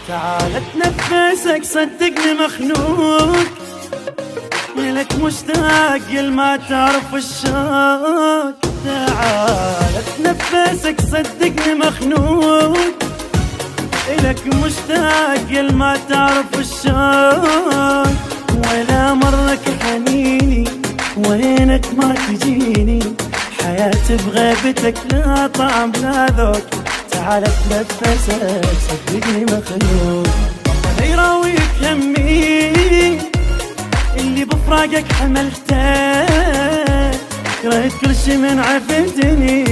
تعال اتنفسك صدقني مخنوق، لك مشتاق ما تعرف الشوق. تعال اتنفسك صدقني مخنوق، لك مشتاق ما تعرف الشوق. ولا مرك حنيني وينك ما تجيني، حياتي بغيبتك لا طعم لا ذوق. تعال اتنفسك صدقني مخنوق، لا يراويك همي اللي بفراقك حملته. كرهت كل شي من عفتني،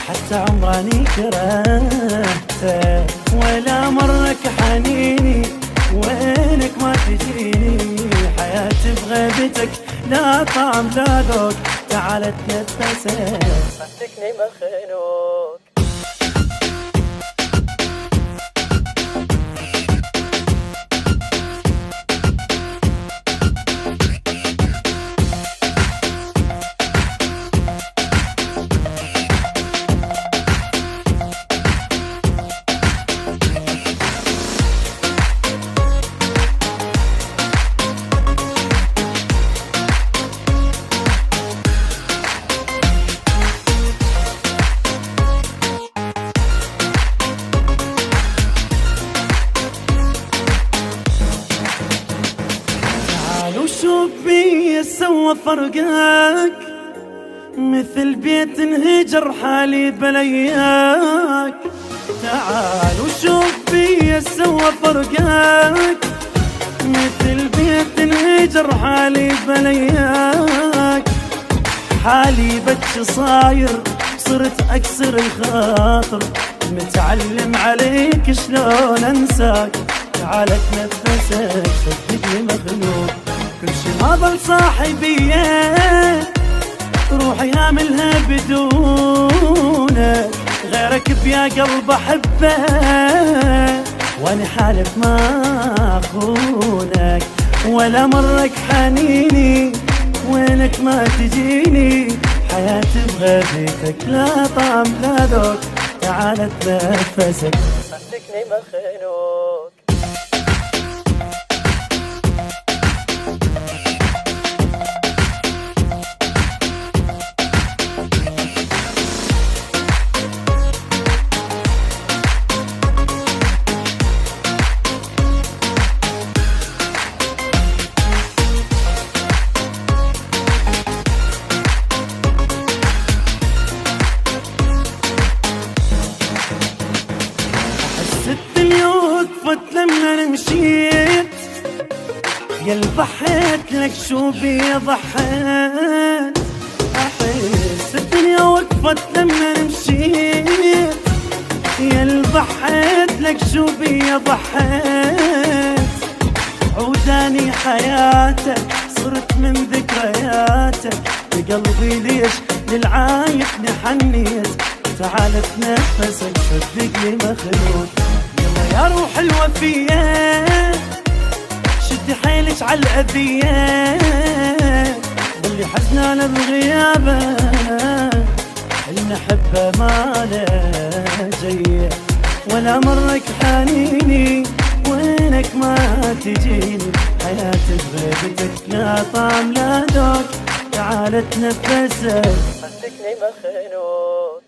حتى عمراني كرهته. ولا مرك حنيني وينك ما تجيني، حياتي بغيبتك لا طعم لا ذوق. تعال اتنفسك صدقني مخنوق. وشوف بي سوى فرقك، مثل بيت انهجر حالي بلياك. تعال وشوف بي سوى فرقك، مثل بيت انهجر حالي بلياك. حالي بتش صاير صرت اكسر الخاطر، متعلم عليك شلون انساك. تعال اتنفسك صدقني مخلوق، كل شي ما ظل صاحبية، روحي هاملها بدونك. غيرك بيا قلب احبه، وانا حالف ما اخونك. ولا مرك حنيني وينك ما تجيني، حياتي بغيبتك لا طعم لا ذوق. تعال اتنفسك صدقني مخنوق. الدنيا وقفت لما مشيت، يا ضحيت لك شو بي ضحيت. احس الدنيا وقفت لما مشيت، يا ضحيت لك شو بي ضحيت. عوداني حياتك صرت من ذكرياتك، بقلبي ليش للعايق حنيت. تعال اتنفسك صدقني مخلوق، يلا يا روح الوفية شدي حيلك عالأذية. واللي حزنانة بغيابه المحبة ما له جيه. ولا مرك حنيني وينك ما تجيني، حياتي بغيبتك لا طعم لا ذوق. تعال اتنفسك صدقني مخنوق.